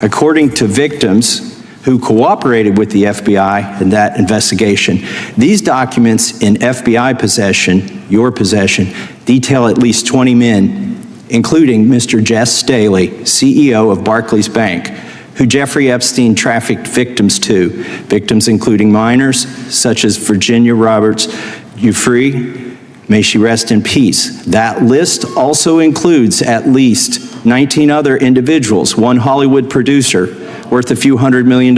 According to victims who cooperated with the FBI in that investigation, these documents in FBI possession, your possession, detail at least 20 men, including Mr. Jess Staley, CEO of Barclays Bank, who Jeffrey Epstein trafficked victims to, victims including minors such as Virginia Roberts Giuffre, may she rest in peace. That list also includes at least 19 other individuals, one Hollywood producer worth a few $100 million,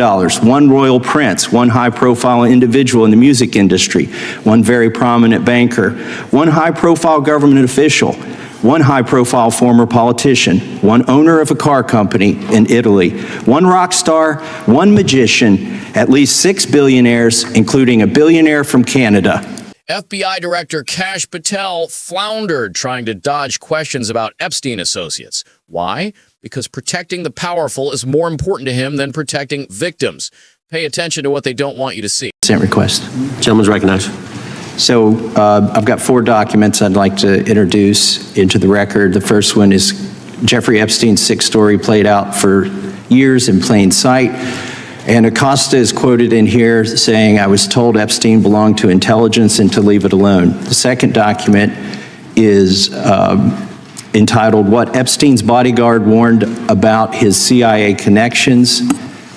one royal prince, one high-profile individual in the music industry, one very prominent banker, one high-profile government official, one high-profile former politician, one owner of a car company in Italy, one rock star, one magician, at least 6 billionaires, including a billionaire from Canada. FBI Director Kash Patel floundered trying to dodge questions about Epstein associates. Why? Because protecting the powerful is more important to him than protecting victims. Pay attention to what they don't want you to see. Consent request. Gentleman's recognized. So I've got 4 documents I'd like to introduce into the record. The first one is Jeffrey Epstein's 6th story played out for years in plain sight. And Acosta is quoted in here saying, "I was told Epstein belonged to intelligence and to leave it alone." The second document is entitled, "What Epstein's Bodyguard Warned About His CIA Connections."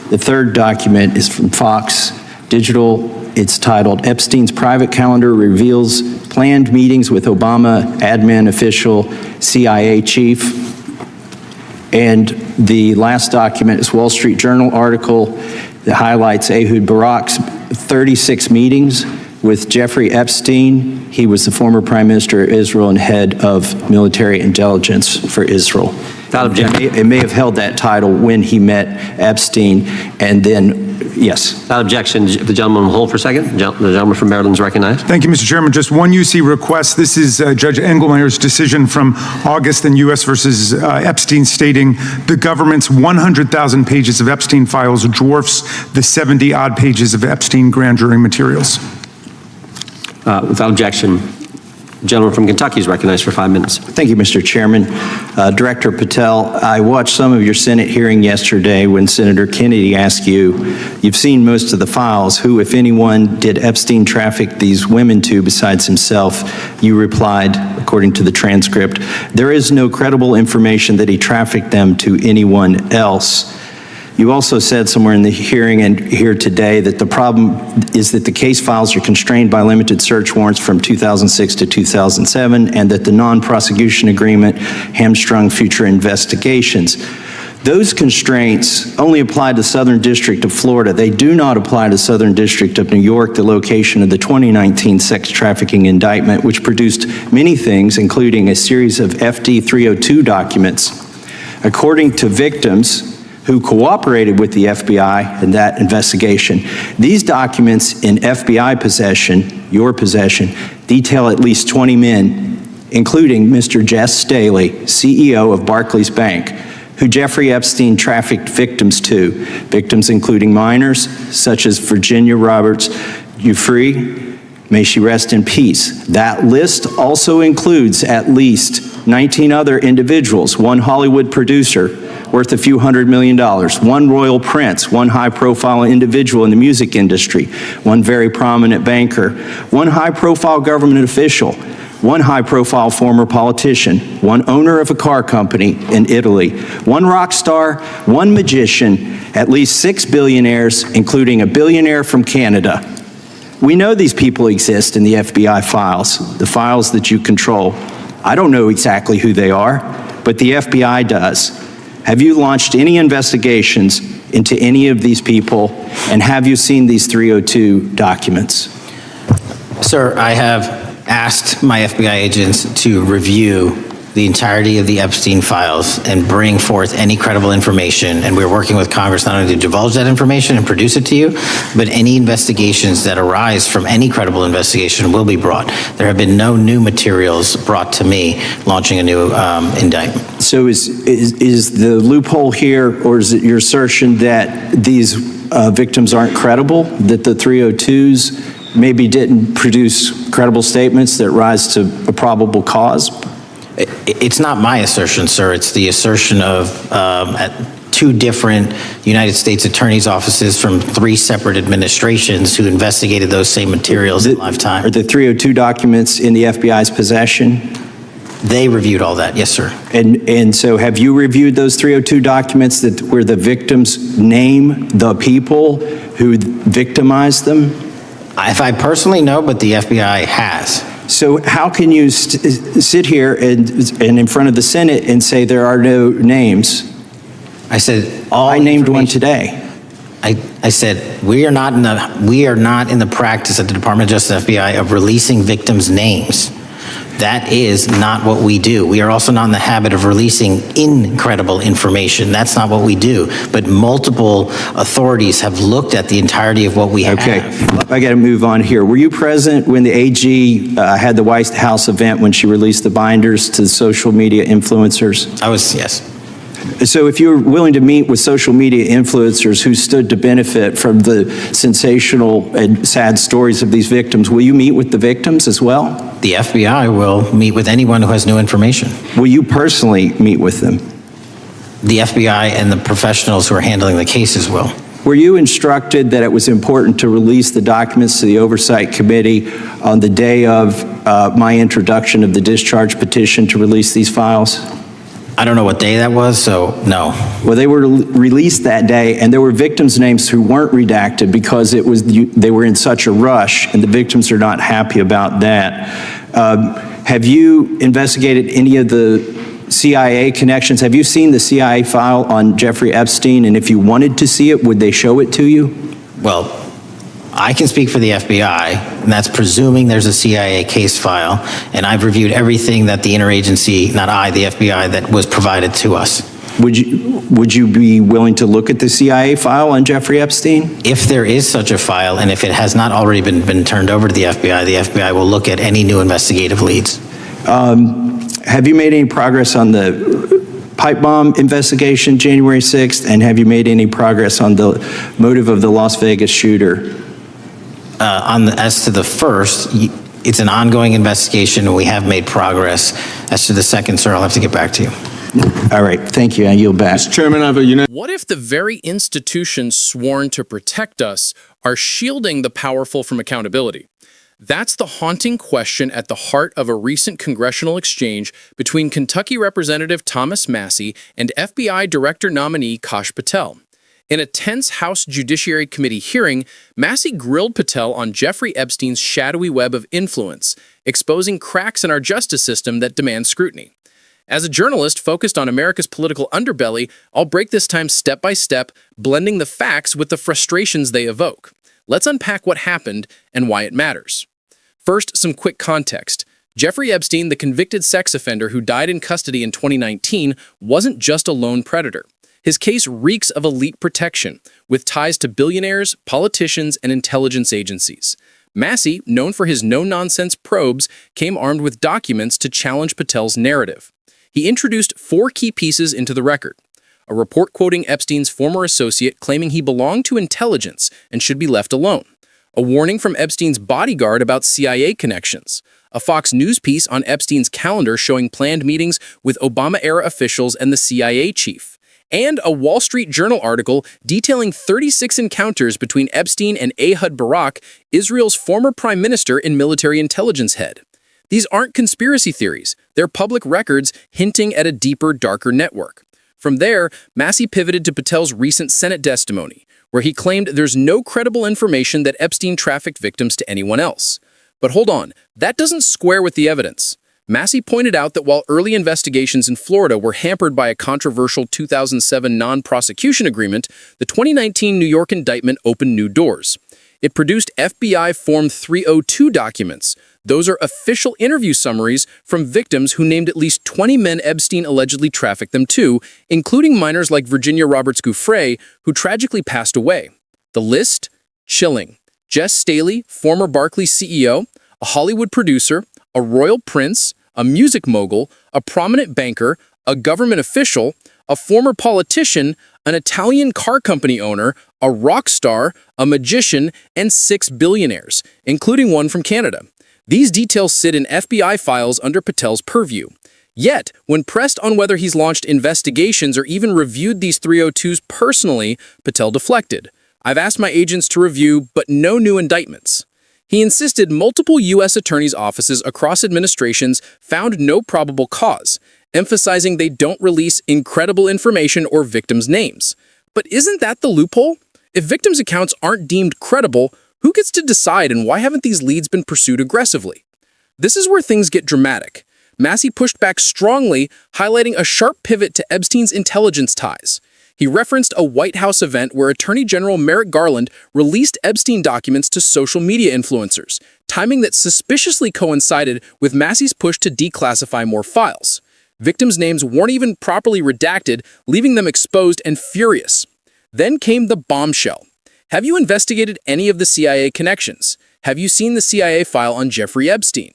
The third document is from Fox Digital. It's titled, "Epstein's Private Calendar Reveals Planned Meetings with Obama Admin Official CIA Chief." And the last document is Wall Street Journal article that highlights Ehud Barak's 36 meetings with Jeffrey Epstein. He was the former Prime Minister of Israel and head of military intelligence for Israel. It may have held that title when he met Epstein, and then, yes. Without objection, the gentleman will hold for a second. The gentleman from Maryland is recognized. Thank you, Mr. Chairman. Just one UC request. This is Judge Engelmeyer's decision from August in U.S. versus Epstein, stating the government's 100,000 pages of Epstein files dwarfs the 70-odd pages of Epstein grand jury materials. Without objection, the gentleman from Kentucky is recognized for 5 minutes. Thank you, Mr. Chairman. Director Patel, I watched some of your Senate hearing yesterday when Senator Kennedy asked you, you've seen most of the files, who, if anyone, did Epstein traffic these women to besides himself? You replied, according to the transcript, there is no credible information that he trafficked them to anyone else. You also said somewhere in the hearing and here today that the problem is that the case files are constrained by limited search warrants from 2006 to 2007, and that the non-prosecution agreement hamstrung future investigations. Those constraints only apply to Southern District of Florida. They do not apply to Southern District of New York, the location of the 2019 sex trafficking indictment, which produced many things, including a series of FD 302 documents. According to victims who cooperated with the FBI in that investigation, these documents in FBI possession, your possession, detail at least 20 men, including Mr. Jess Staley, CEO of Barclays Bank, who Jeffrey Epstein trafficked victims to, victims including minors such as Virginia Roberts Giuffre, may she rest in peace. That list also includes at least 19 other individuals, one Hollywood producer worth a few $100 million, one royal prince, one high-profile individual in the music industry, one very prominent banker, one high-profile government official, one high-profile former politician, one owner of a car company in Italy, one rock star, one magician, at least 6 billionaires, including a billionaire from Canada. We know these people exist in the FBI files, the files that you control. I don't know exactly who they are, but the FBI does. Have you launched any investigations into any of these people, and have you seen these 302 documents? Sir, I have asked my FBI agents to review the entirety of the Epstein files and bring forth any credible information, and we're working with Congress not only to divulge that information and produce it to you, but any investigations that arise from any credible investigation will be brought. There have been no new materials brought to me launching a new indictment. So is the loophole here, or is it your assertion that these victims aren't credible, that the 302s maybe didn't produce credible statements that rise to a probable cause? It's not my assertion, sir. It's the assertion of 2 different United States attorney's offices from 3 separate administrations who investigated those same materials in live time. Are the 302 documents in the FBI's possession? They reviewed all that, yes, sir. And so have you reviewed those 302 documents where the victims name the people who victimized them? If I personally know, but the FBI has. So how can you sit here and in front of the Senate and say there are no names? I said all I named one information- today. I said we are not in the practice at the Department of Justice FBI of releasing victims' names. That is not what we do. We are also not in the habit of releasing incredible information. That's not what we do. But multiple authorities have looked at the entirety of what we have. Okay, I got to move on here. Were you present when the AG had the White House event when she released the binders to social media influencers? I was, yes. So if you're willing to meet with social media influencers who stood to benefit from the sensational and sad stories of these victims, will you meet with the victims as well? The FBI will meet with anyone who has new information. Will you personally meet with them? The FBI and the professionals who are handling the cases will. Were you instructed that it was important to release the documents to the Oversight Committee on the day of my introduction of the discharge petition to release these files? I don't know what day that was, so no. Well, they were released that day, and there were victims' names who weren't redacted because they were in such a rush, and the victims are not happy about that. Have you investigated any of the CIA connections? Have you seen the CIA file on Jeffrey Epstein, and if you wanted to see it, would they show it to you? Well, I can speak for the FBI, and that's presuming there's a CIA case file, and I've reviewed everything that the interagency, not I, the FBI, that was provided to us. Would you be willing to look at the CIA file on Jeffrey Epstein? If there is such a file, and if it has not already been turned over to the FBI will look at any new investigative leads. Have you made any progress on the pipe bomb investigation January 6th, and have you made any progress on the motive of the Las Vegas shooter? As to the first, it's an ongoing investigation, and we have made progress. As to the second, sir, I'll have to get back to you. All right, thank you. I yield back. Mr. Chairman, I have a What if the very institutions sworn to protect us are shielding the powerful from accountability? That's the haunting question at the heart of a recent congressional exchange between Kentucky Representative Thomas Massie and FBI Director nominee Kash Patel. In a tense House Judiciary Committee hearing, Massie grilled Patel on Jeffrey Epstein's shadowy web of influence, exposing cracks in our justice system that demand scrutiny. As a journalist focused on America's political underbelly, I'll break this time step by step, blending the facts with the frustrations they evoke. Let's unpack what happened and why it matters. First, some quick context. Jeffrey Epstein, the convicted sex offender who died in custody in 2019, wasn't just a lone predator. His case reeks of elite protection, with ties to billionaires, politicians, and intelligence agencies. Massie, known for his no-nonsense probes, came armed with documents to challenge Patel's narrative. He introduced 4 key pieces into the record. A report quoting Epstein's former associate claiming he belonged to intelligence and should be left alone. A warning from Epstein's bodyguard about CIA connections. A Fox News piece on Epstein's calendar showing planned meetings with Obama-era officials and the CIA chief. And a Wall Street Journal article detailing 36 encounters between Epstein and Ehud Barak, Israel's former prime minister and military intelligence head. These aren't conspiracy theories. They're public records hinting at a deeper, darker network. From there, Massie pivoted to Patel's recent Senate testimony, where he claimed there's no credible information that Epstein trafficked victims to anyone else. But hold on, that doesn't square with the evidence. Massie pointed out that while early investigations in Florida were hampered by a controversial 2007 non-prosecution agreement, the 2019 New York indictment opened new doors. It produced FBI Form 302 documents. Those are official interview summaries from victims who named at least 20 men Epstein allegedly trafficked them to, including minors like Virginia Roberts Gouffre, who tragically passed away. The list? Chilling. Jess Staley, former Barclays CEO, a Hollywood producer, a royal prince, a music mogul, a prominent banker, a government official, a former politician, an Italian car company owner, a rock star, a magician, and 6 billionaires, including one from Canada. These details sit in FBI files under Patel's purview. Yet, when pressed on whether he's launched investigations or even reviewed these 302s personally, Patel deflected. I've asked my agents to review, but no new indictments. He insisted multiple U.S. attorneys' offices across administrations found no probable cause, emphasizing they don't release incredible information or victims' names. But isn't that the loophole? If victims' accounts aren't deemed credible, who gets to decide, and why haven't these leads been pursued aggressively? This is where things get dramatic. Massie pushed back strongly, highlighting a sharp pivot to Epstein's intelligence ties. He referenced a White House event where Attorney General Merrick Garland released Epstein documents to social media influencers, timing that suspiciously coincided with Massie's push to declassify more files. Victims' names weren't even properly redacted, leaving them exposed and furious. Then came the bombshell. Have you investigated any of the CIA connections? Have you seen the CIA file on Jeffrey Epstein?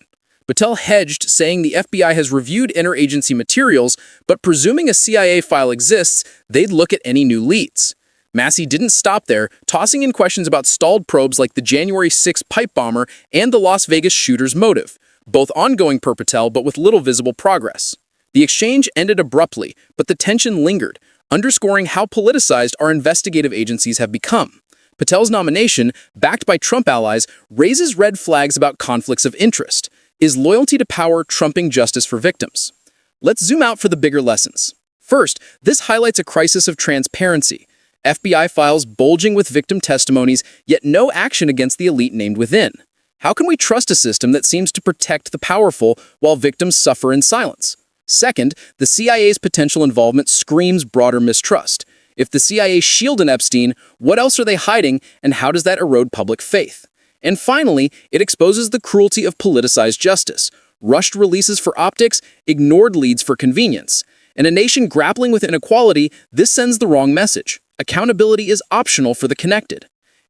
Patel hedged, saying the FBI has reviewed interagency materials, but presuming a CIA file exists, they'd look at any new leads. Massie didn't stop there, tossing in questions about stalled probes like the January 6 pipe bomber and the Las Vegas shooter's motive, both ongoing per Patel but with little visible progress. The exchange ended abruptly, but the tension lingered, underscoring how politicized our investigative agencies have become. Patel's nomination, backed by Trump allies, raises red flags about conflicts of interest. Is loyalty to power trumping justice for victims? Let's zoom out for the bigger lessons. First, this highlights a crisis of transparency. FBI files bulging with victim testimonies, yet no action against the elite named within. How can we trust a system that seems to protect the powerful while victims suffer in silence? Second, the CIA's potential involvement screams broader mistrust. If the CIA shielded Epstein, what else are they hiding, and how does that erode public faith? And finally, it exposes the cruelty of politicized justice. Rushed releases for optics, ignored leads for convenience. In a nation grappling with inequality, this sends the wrong message. Accountability is optional for the connected.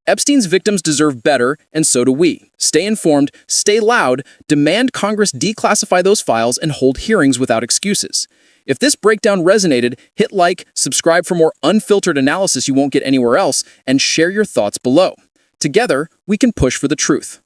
Epstein's victims deserve better, and so do we. Stay informed, stay loud, demand Congress declassify those files, and hold hearings without excuses. If this breakdown resonated, hit like, subscribe for more unfiltered analysis you won't get anywhere else, and share your thoughts below. Together, we can push for the truth.